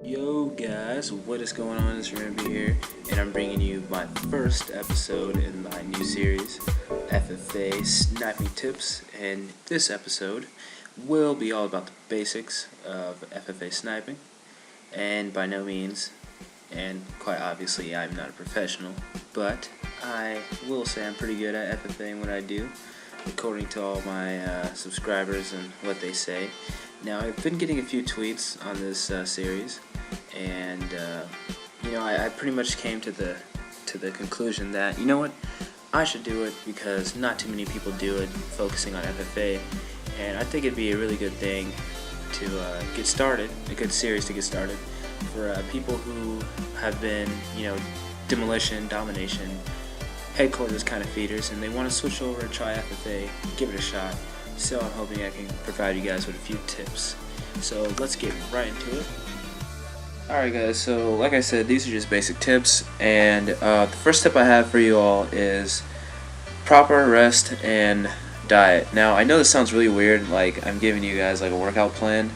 Yo guys, what is going on? It's Rambiii here, and I'm bringing you my first episode in my new series, FFA Sniping Tips, and this episode will be all about the basics of FFA sniping, and by no means, and quite obviously I'm not a professional, but I will say I'm pretty good at FFAing what I do, according to all my subscribers and what they say. Now, I've been getting a few tweets on this series, and I pretty much came to the conclusion that, you know what, I should do it because not too many people do it, focusing on FFA, and I think it'd be a really good thing to get started, a good series to get started for people who have been, demolition, domination, headquarters kind of feeders, and they want to switch over and try FFA, give it a shot. So I'm hoping I can provide you guys with a few tips. So let's get right into it. Alright guys, so like I said, these are just basic tips, and the first tip I have for you all is proper rest and diet. Now I know this sounds really weird, like I'm giving you guys like a workout plan,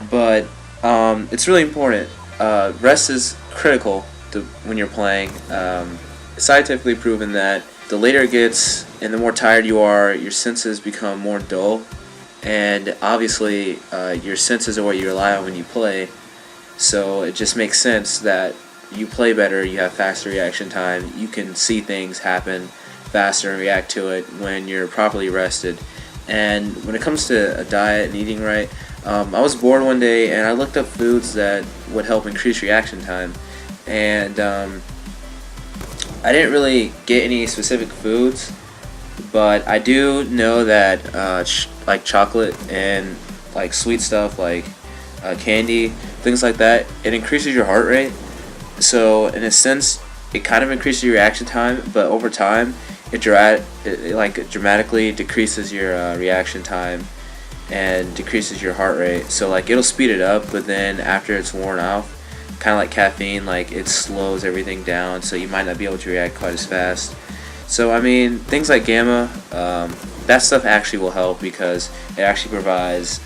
but it's really important. Rest is critical when you're playing. It's scientifically proven that the later it gets and the more tired you are, your senses become more dull, and obviously your senses are what you rely on when you play, so it just makes sense that you play better, you have faster reaction time, you can see things happen faster and react to it when you're properly rested. And when it comes to a diet and eating right, I was bored one day and I looked up foods that would help increase reaction time, and I didn't really get any specific foods, but I do know that like chocolate and like sweet stuff like candy, things like that, it increases your heart rate. So in a sense, it kind of increases your reaction time, but over time, it dramatically decreases your reaction time and decreases your heart rate. So like it'll speed it up, but then after it's worn off, kind of like caffeine, like it slows everything down, so you might not be able to react quite as fast. So I mean, things like gamma, that stuff actually will help because it actually provides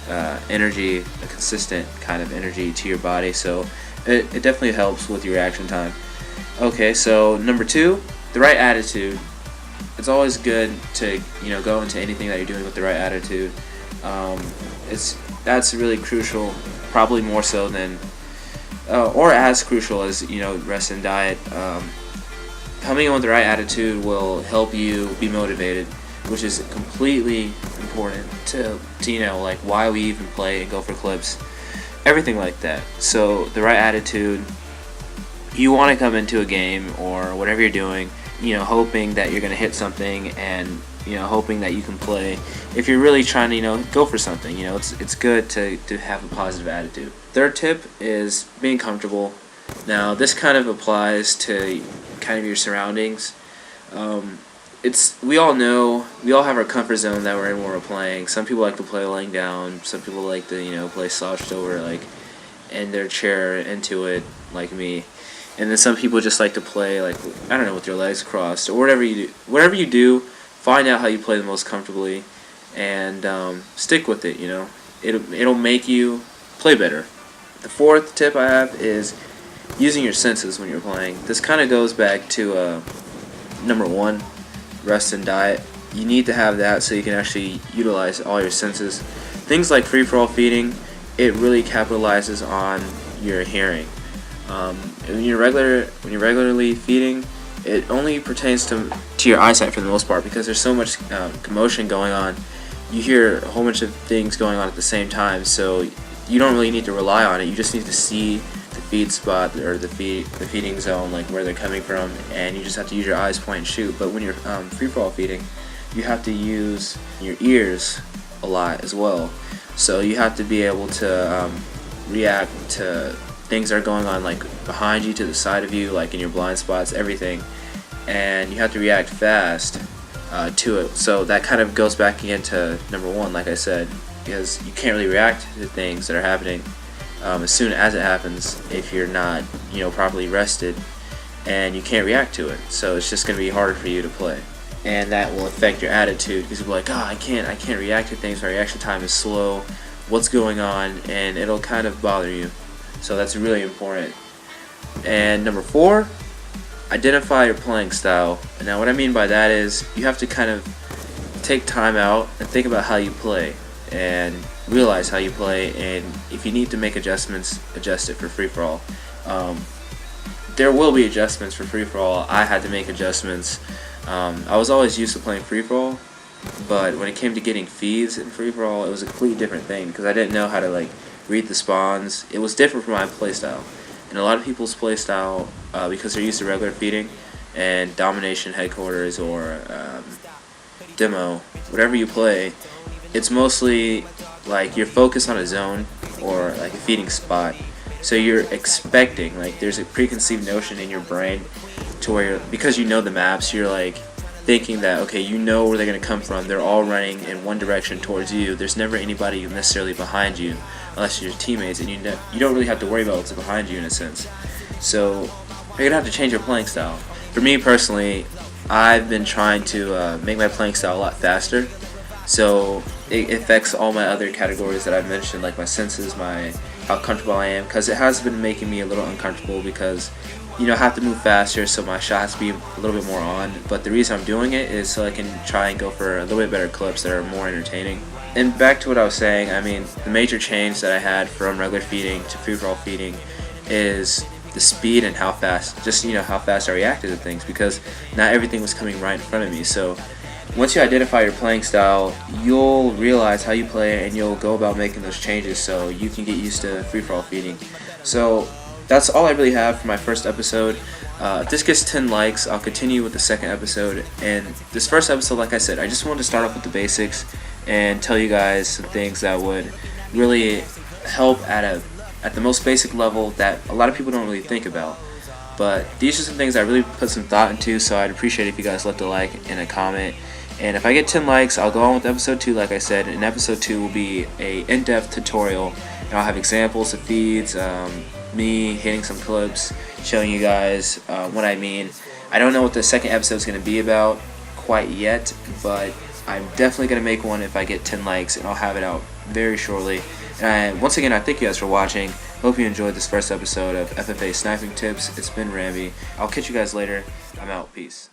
energy, a consistent kind of energy to your body, so it definitely helps with your reaction time. Okay, so number 2, the right attitude. It's always good to go into anything that you're doing with the right attitude. That's really crucial, probably more so than or as crucial as rest and diet. Coming in with the right attitude will help you be motivated, which is completely important to like why we even play and go for clips, everything like that. So the right attitude, you want to come into a game or whatever you're doing, hoping that you're going to hit something, and hoping that you can play. If you're really trying to go for something, it's good to have a positive attitude. Third tip is being comfortable. Now this kind of applies to kind of your surroundings. We all have our comfort zone that we're in when we're playing. Some people like to play laying down, some people like to play slouched over, like in their chair into it, like me. And then some people just like to play, like, I don't know, with their legs crossed, or whatever you do, find out how you play the most comfortably, and stick with it. It'll make you play better. The fourth tip I have is using your senses when you're playing. This kind of goes back to number 1, rest and diet. You need to have that so you can actually utilize all your senses. Things like free-for-all feeding, it really capitalizes on your hearing. When you're regularly feeding, it only pertains to your eyesight for the most part, because there's so much commotion going on. You hear a whole bunch of things going on at the same time, so you don't really need to rely on it. You just need to see the feed spot or the feeding zone, like where they're coming from, and you just have to use your eyes, point, and shoot. But when you're free-for-all feeding, you have to use your ears a lot as well. So you have to be able to react to things that are going on, like behind you, to the side of you, like in your blind spots, everything, and you have to react fast to it. So that kind of goes back again to number 1, like I said, because you can't really react to things that are happening as soon as it happens if you're not properly rested, and you can't react to it. So it's just going to be harder for you to play, and that will affect your attitude, because you'll be like, I can't react to things, my reaction time is slow, what's going on, and it'll kind of bother you. So that's really important. And number 4, identify your playing style. And now what I mean by that is you have to kind of take time out and think about how you play and realize how you play, and if you need to make adjustments, adjust it for free-for-all. There will be adjustments for free-for-all. I had to make adjustments. I was always used to playing free-for-all, but when it came to getting feeds in free-for-all, it was a completely different thing because I didn't know how to like read the spawns. It was different from my playstyle, and a lot of people's playstyle, because they're used to regular feeding and domination headquarters or demo, whatever you play, it's mostly like you're focused on a zone or like a feeding spot. So you're expecting, like there's a preconceived notion in your brain to where because you know the maps, you're like thinking that, okay, you know where they're going to come from. They're all running in one direction towards you. There's never anybody necessarily behind you unless you're teammates, and you don't really have to worry about what's behind you in a sense. So you're going to have to change your playing style. For me personally, I've been trying to make my playing style a lot faster. So it affects all my other categories that I've mentioned, like my senses, how comfortable I am, because it has been making me a little uncomfortable because, you know, I have to move faster, so my shot has to be a little bit more on. But the reason I'm doing it is so I can try and go for a little bit better clips that are more entertaining. And back to what I was saying, I mean, the major change that I had from regular feeding to free-for-all feeding is the speed and how fast, just, you know, how fast I reacted to things, because not everything was coming right in front of me. So once you identify your playing style, you'll realize how you play and you'll go about making those changes so you can get used to free-for-all feeding. So that's all I really have for my first episode. If this gets 10 likes, I'll continue with the second episode. And this first episode, like I said, I just wanted to start off with the basics and tell you guys some things that would really help at the most basic level that a lot of people don't really think about. But these are some things I really put some thought into, so I'd appreciate if you guys left a like and a comment. And if I get 10 likes, I'll go on with episode 2, like I said. And episode 2 will be a in-depth tutorial, and I'll have examples of feeds, me hitting some clips, showing you guys what I mean. I don't know what the second episode is going to be about quite yet, but I'm definitely going to make one if I get 10 likes, and I'll have it out very shortly. And once again, I thank you guys for watching. Hope you enjoyed this first episode of FFA Sniping Tips. It's been Rambiii. I'll catch you guys later. I'm out. Peace.